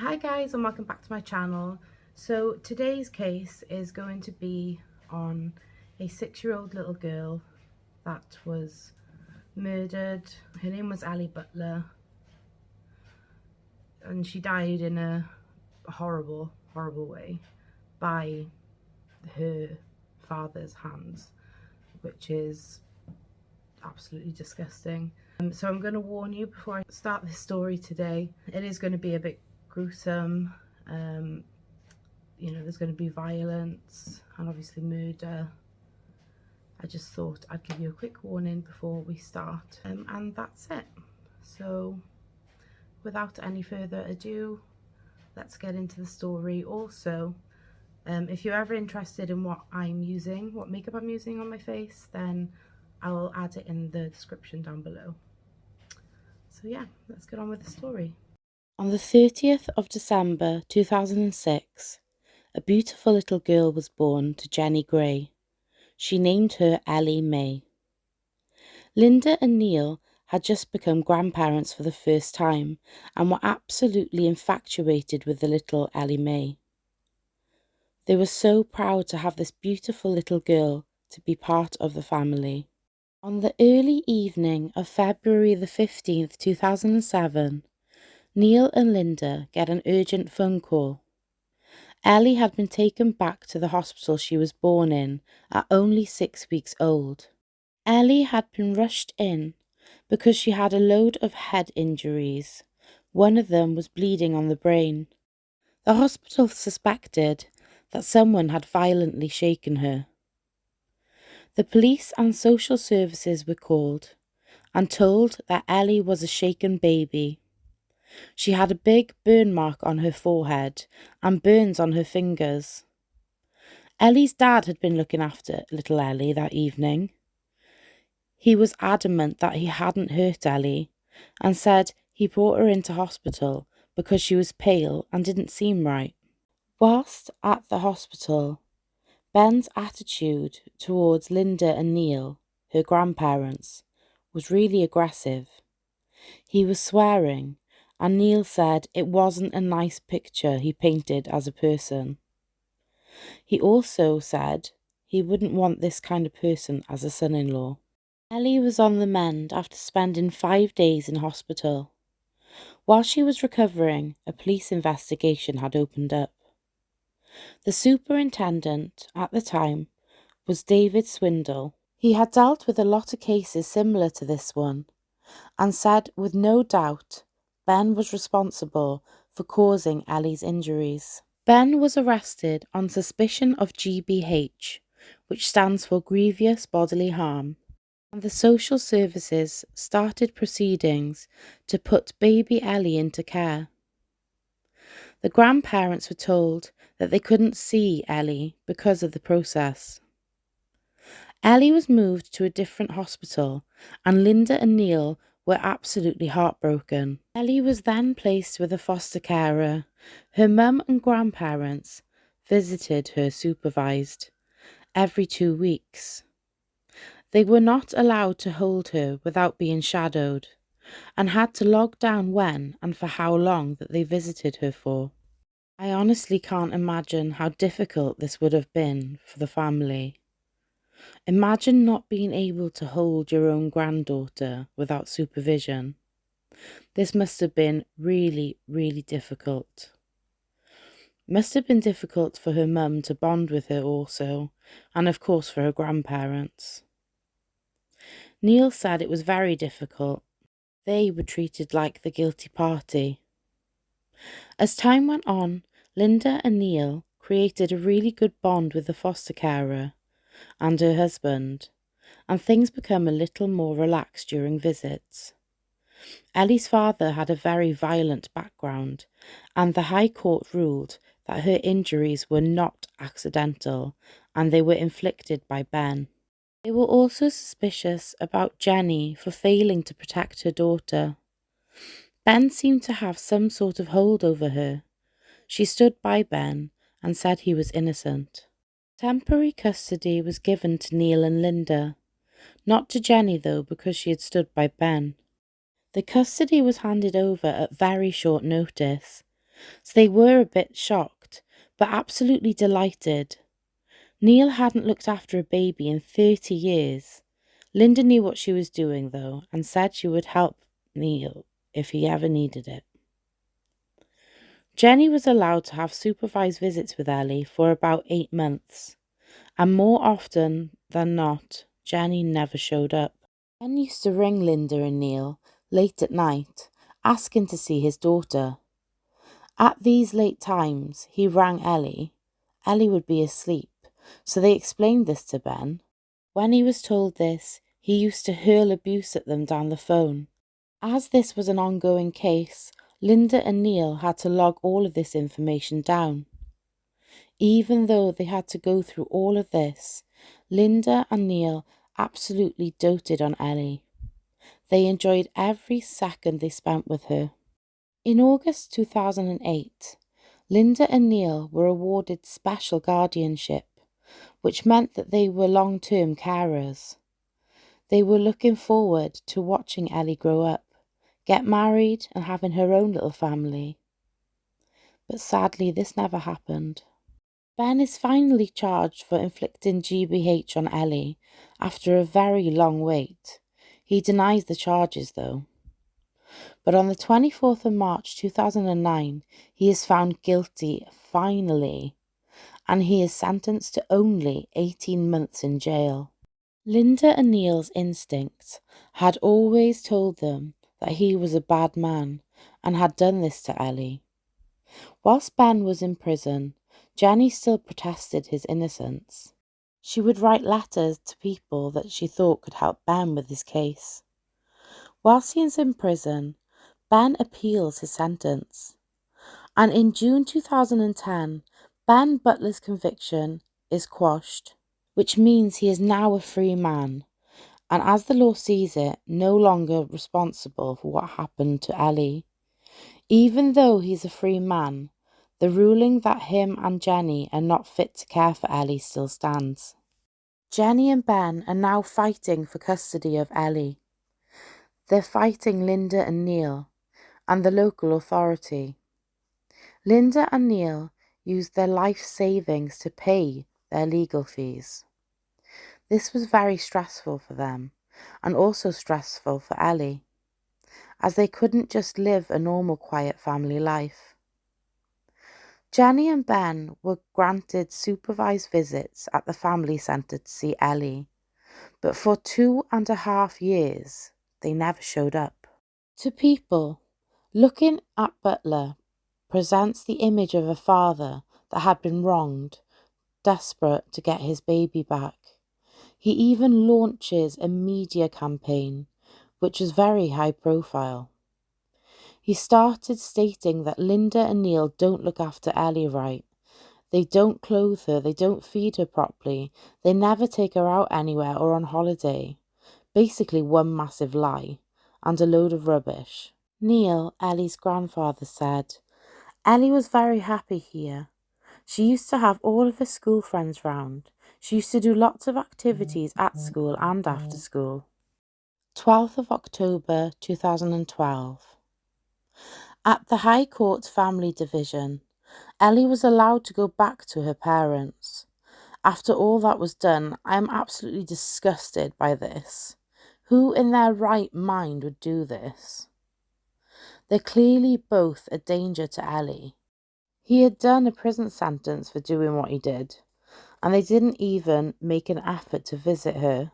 Hi guys, and welcome back to my channel. So today's case is going to be on a 6-year-old little girl that was murdered. Her name was Ellie Butler, and she died in a horrible way by her father's hands, which is absolutely disgusting. So I'm going to warn you before I start this story today. It is going to be a bit gruesome. There's going to be violence and obviously murder. I just thought I'd give you a quick warning before we start, and that's it. So without any further ado, let's get into the story. Also, if you're ever interested in what makeup I'm using on my face, then I will add it in the description down below. So yeah, let's get on with the story. On the 30th of December 2006, a beautiful little girl was born to Jenny Gray. She named her Ellie May. Linda and Neil had just become grandparents for the first time and were absolutely infatuated with the little Ellie May. They were so proud to have this beautiful little girl to be part of the family. On the early evening of February the 15th, 2007, Neil and Linda get an urgent phone call. Ellie had been taken back to the hospital she was born in at only 6 weeks old. Ellie had been rushed in because she had a load of head injuries. One of them was bleeding on the brain. The hospital suspected that someone had violently shaken her. The police and social services were called and told that Ellie was a shaken baby. She had a big burn mark on her forehead and burns on her fingers. Ellie's dad had been looking after little Ellie that evening. He was adamant that he hadn't hurt Ellie and said he brought her into hospital because she was pale and didn't seem right. Whilst at the hospital, Ben's attitude towards Linda and Neil, her grandparents, was really aggressive. He was swearing, and Neil said it wasn't a nice picture he painted as a person. He also said he wouldn't want this kind of person as a son-in-law. Ellie was on the mend after spending 5 days in hospital. While she was recovering, a police investigation had opened up. The superintendent at the time was David Swindle. He had dealt with a lot of cases similar to this one and said with no doubt Ben was responsible for causing Ellie's injuries. Ben was arrested on suspicion of GBH, which stands for grievous bodily harm, and the social services started proceedings to put baby Ellie into care. The grandparents were told that they couldn't see Ellie because of the process. Ellie was moved to a different hospital, and Linda and Neil were absolutely heartbroken. Ellie was then placed with a foster carer. Her mum and grandparents visited her supervised every 2 weeks. They were not allowed to hold her without being shadowed, and had to log down when and for how long that they visited her for. I honestly can't imagine how difficult this would have been for the family. Imagine not being able to hold your own granddaughter without supervision. This must have been really difficult. Must have been difficult for her mum to bond with her also, and of course for her grandparents. Neil said it was very difficult. They were treated like the guilty party. As time went on, Linda and Neil created a really good bond with the foster carer and her husband, and things become a little more relaxed during visits. Ellie's father had a very violent background, and the High Court ruled that her injuries were not accidental and they were inflicted by Ben. They were also suspicious about Jenny for failing to protect her daughter. Ben seemed to have some sort of hold over her. She stood by Ben and said he was innocent. Temporary custody was given to Neil and Linda, not to Jenny though, because she had stood by Ben. The custody was handed over at very short notice. So they were a bit shocked, but absolutely delighted. Neil hadn't looked after a baby in 30 years. Linda knew what she was doing, though, and said she would help Neil if he ever needed it. Jenny was allowed to have supervised visits with Ellie for about 8 months, and more often than not, Jenny never showed up. Ben used to ring Linda and Neil late at night, asking to see his daughter. At these late times, he rang Ellie. Ellie would be asleep, so they explained this to Ben. When he was told this, he used to hurl abuse at them down the phone. As this was an ongoing case, Linda and Neil had to log all of this information down. Even though they had to go through all of this, Linda and Neil absolutely doted on Ellie. They enjoyed every second they spent with her. In August 2008, Linda and Neil were awarded special guardianship, which meant that they were long-term carers. They were looking forward to watching Ellie grow up, get married and having her own little family. But sadly, this never happened. Ben is finally charged for inflicting GBH on Ellie after a very long wait. He denies the charges though. But on the 24th of March 2009, he is found guilty finally, and he is sentenced to only 18 months in jail. Linda and Neil's instincts had always told them that he was a bad man and had done this to Ellie. Whilst Ben was in prison, Jenny still protested his innocence. She would write letters to people that she thought could help Ben with his case. Whilst he is in prison, Ben appeals his sentence. And in June 2010, Ben Butler's conviction is quashed, which means he is now a free man, and as the law sees it, no longer responsible for what happened to Ellie. Even though he's a free man, the ruling that him and Jenny are not fit to care for Ellie still stands. Jenny and Ben are now fighting for custody of Ellie. They're fighting Linda and Neil and the local authority. Linda and Neil used their life savings to pay their legal fees. This was very stressful for them and also stressful for Ellie, as they couldn't just live a normal quiet family life. Jenny and Ben were granted supervised visits at the family centre to see Ellie, but for 2.5 years they never showed up. To people, looking at Butler presents the image of a father that had been wronged, desperate to get his baby back. He even launches a media campaign, which was very high profile. He started stating that Linda and Neil don't look after Ellie right. They don't clothe her, they don't feed her properly, they never take her out anywhere or on holiday. Basically one massive lie, and a load of rubbish. Neil, Ellie's grandfather, said, "Ellie was very happy here. She used to have all of her school friends round. She used to do lots of activities at school and after school." 12th of October 2012. At the High Court Family Division, Ellie was allowed to go back to her parents. After all that was done, I am absolutely disgusted by this. Who in their right mind would do this? They're clearly both a danger to Ellie. He had done a prison sentence for doing what he did, and they didn't even make an effort to visit her.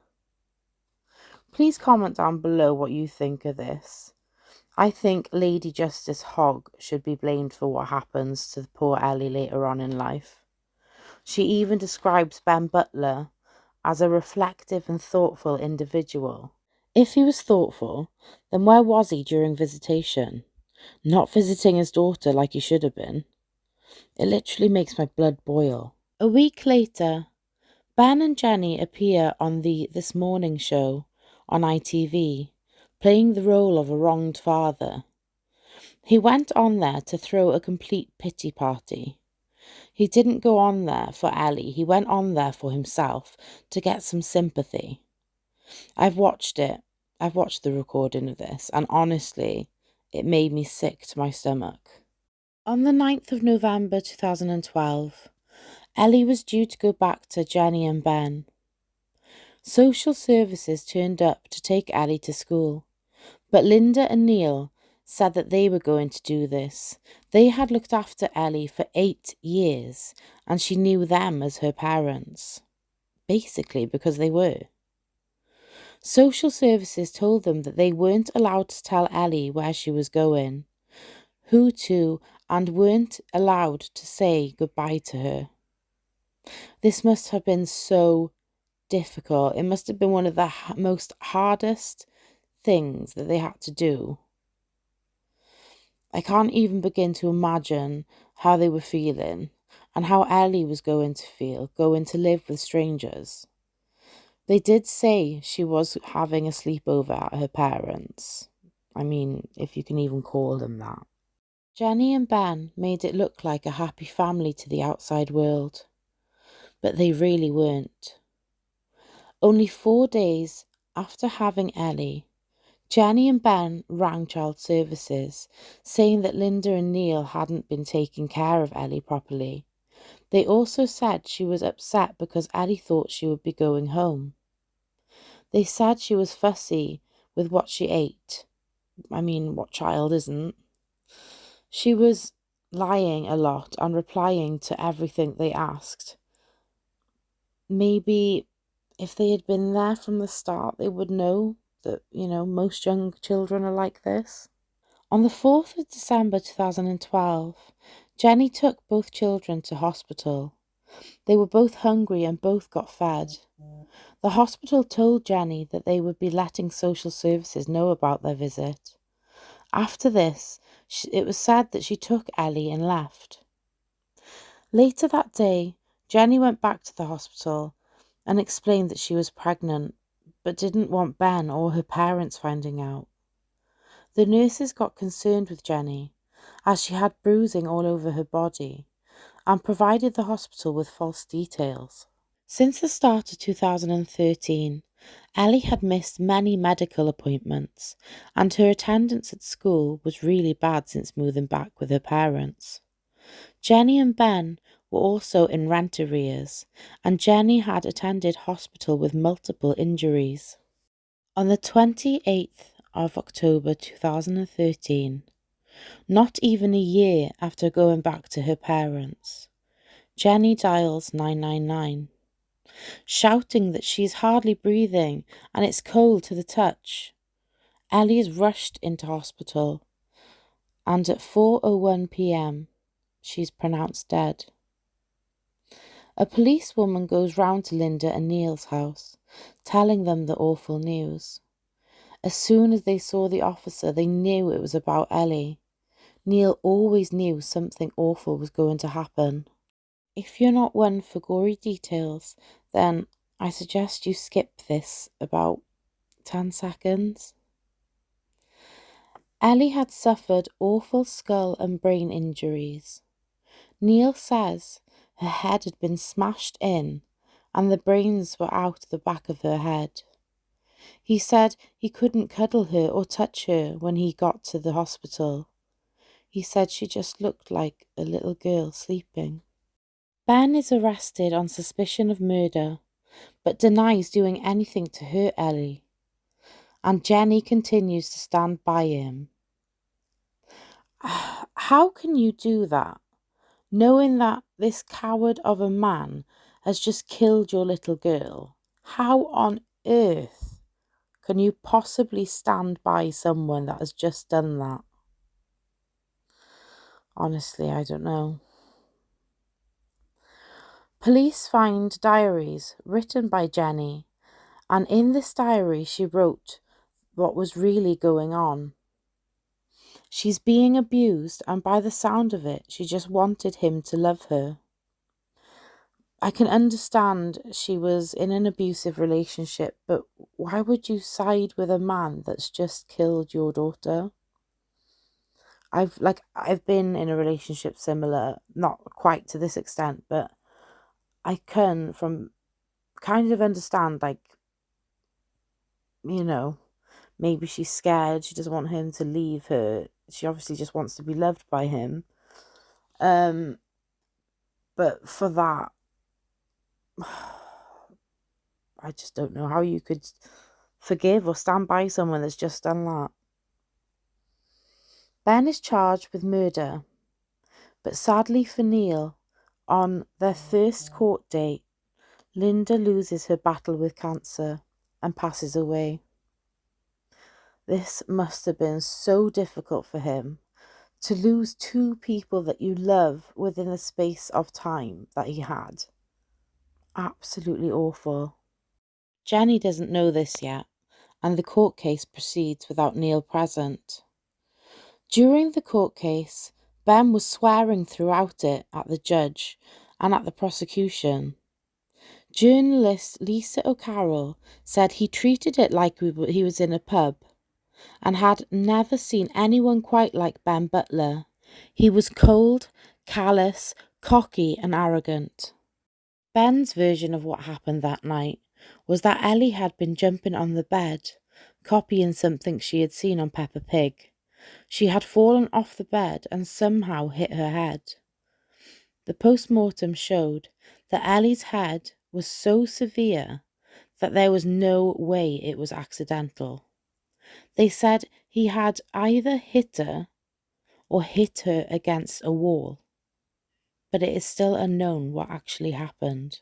Please comment down below what you think of this. I think Lady Justice Hogg should be blamed for what happens to poor Ellie later on in life. She even describes Ben Butler as a reflective and thoughtful individual. If he was thoughtful, then where was he during visitation? Not visiting his daughter like he should have been. It literally makes my blood boil. A week later, Ben and Jenny appear on the This Morning show on ITV, playing the role of a wronged father. He went on there to throw a complete pity party. He didn't go on there for Ellie, he went on there for himself to get some sympathy. I've watched it. I've watched the recording of this, and honestly, it made me sick to my stomach. On the 9th of November 2012, Ellie was due to go back to Jenny and Ben. Social services turned up to take Ellie to school, but Linda and Neil said that they were going to do this. They had looked after Ellie for 8 years, and she knew them as her parents. Basically, because they were. Social services told them that they weren't allowed to tell Ellie where she was going, who to, and weren't allowed to say goodbye to her. This must have been so difficult. It must have been one of the most hardest things that they had to do. I can't even begin to imagine how they were feeling and how Ellie was going to feel, going to live with strangers. They did say she was having a sleepover at her parents'. I mean, if you can even call them that. Jenny and Ben made it look like a happy family to the outside world, but they really weren't. Only 4 days after having Ellie, Jenny and Ben rang Child Services, saying that Linda and Neil hadn't been taking care of Ellie properly. They also said she was upset because Ellie thought she would be going home. They said she was fussy with what she ate. I mean, what child isn't? She was lying a lot and replying to everything they asked. Maybe if they had been there from the start, they would know that, most young children are like this. On the 4th of December 2012, Jenny took both children to hospital. They were both hungry and both got fed. The hospital told Jenny that they would be letting social services know about their visit. After this, it was said that she took Ellie and left. Later that day, Jenny went back to the hospital and explained that she was pregnant, but didn't want Ben or her parents finding out. The nurses got concerned with Jenny, as she had bruising all over her body, and provided the hospital with false details. Since the start of 2013, Ellie had missed many medical appointments, and her attendance at school was really bad since moving back with her parents. Jenny and Ben were also in rent arrears, and Jenny had attended hospital with multiple injuries. On the 28th of October 2013, not even a year after going back to her parents, Jenny dials 999, shouting that she's hardly breathing and it's cold to the touch. Ellie is rushed into hospital, and at 4:01 p.m, she's pronounced dead. A policewoman goes round to Linda and Neil's house, telling them the awful news. As soon as they saw the officer, they knew it was about Ellie. Neil always knew something awful was going to happen. If you're not one for gory details, then I suggest you skip this about 10 seconds. Ellie had suffered awful skull and brain injuries. Neil says her head had been smashed in and the brains were out the back of her head. He said he couldn't cuddle her or touch her when he got to the hospital. He said she just looked like a little girl sleeping. Ben is arrested on suspicion of murder, but denies doing anything to hurt Ellie, and Jenny continues to stand by him. How can you do that, knowing that this coward of a man has just killed your little girl? How on earth can you possibly stand by someone that has just done that? Honestly, I don't know. Police find diaries written by Jenny, and in this diary she wrote what was really going on. She's being abused, and by the sound of it, she just wanted him to love her. I can understand she was in an abusive relationship, but why would you side with a man that's just killed your daughter? I've been in a relationship similar, not quite to this extent, but I can kind of understand, maybe she's scared, she doesn't want him to leave her. She obviously just wants to be loved by him. But for that, I just don't know how you could forgive or stand by someone that's just done that. Ben is charged with murder, but sadly for Neil, on their first court date, Linda loses her battle with cancer and passes away. This must have been so difficult for him, to lose two people that you love within the space of time that he had. Absolutely awful. Jenny doesn't know this yet, and the court case proceeds without Neil present. During the court case, Ben was swearing throughout it at the judge and at the prosecution. Journalist Lisa O'Carroll said he treated it like he was in a pub and had never seen anyone quite like Ben Butler. He was cold, callous, cocky and arrogant. Ben's version of what happened that night was that Ellie had been jumping on the bed, copying something she had seen on Peppa Pig. She had fallen off the bed and somehow hit her head. The post-mortem showed that Ellie's head was so severe that there was no way it was accidental. They said he had either hit her or hit her against a wall, but it is still unknown what actually happened.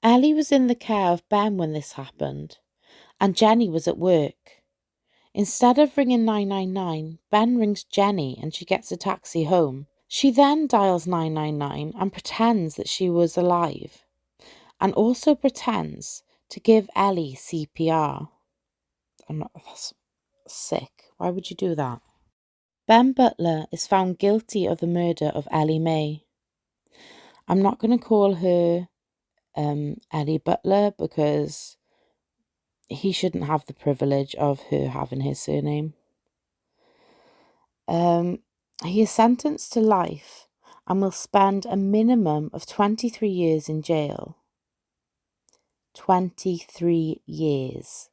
Ellie was in the care of Ben when this happened, and Jenny was at work. Instead of ringing 999, Ben rings Jenny and she gets a taxi home. She then dials 999 and pretends that she was alive, and also pretends to give Ellie CPR. That's sick. Why would you do that? Ben Butler is found guilty of the murder of Ellie May. I'm not going to call her Ellie Butler because he shouldn't have the privilege of her having his surname. He is sentenced to life and will spend a minimum of 23 years in jail. 23 years.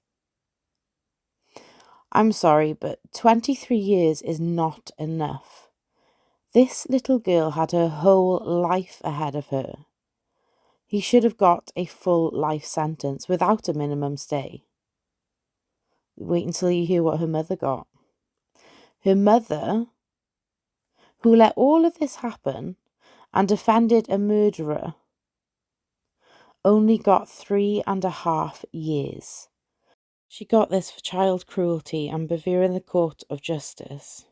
I'm sorry, but 23 years is not enough. This little girl had her whole life ahead of her. He should have got a full life sentence without a minimum stay. Wait until you hear what her mother got. Her mother, who let all of this happen and defended a murderer, only got 3.5 years. She got this for child cruelty and bravering the court of justice.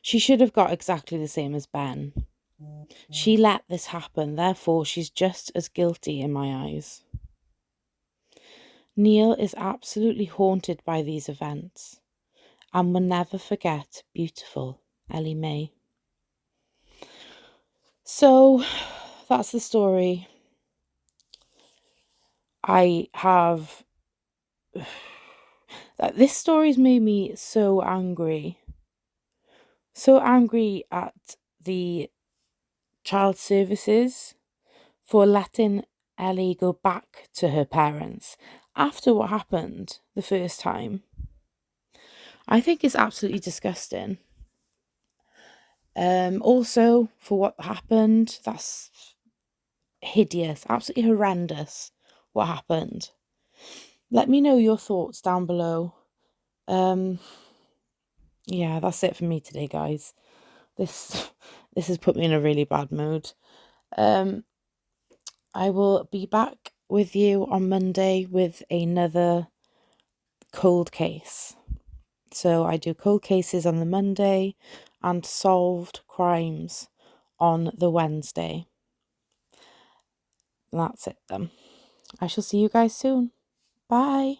She should have got exactly the same as Ben. She let this happen, therefore she's just as guilty in my eyes. Neil is absolutely haunted by these events and will never forget beautiful Ellie May. So that's the story. This story's made me so angry. So angry at the child services for letting Ellie go back to her parents after what happened the first time. I think it's absolutely disgusting. Also, for what happened, that's hideous, absolutely horrendous what happened. Let me know your thoughts down below. Yeah, that's it for me today, guys. This has put me in a really bad mood. I will be back with you on Monday with another cold case. So I do cold cases on the Monday and solved crimes on the Wednesday. And that's it then. I shall see you guys soon. Bye.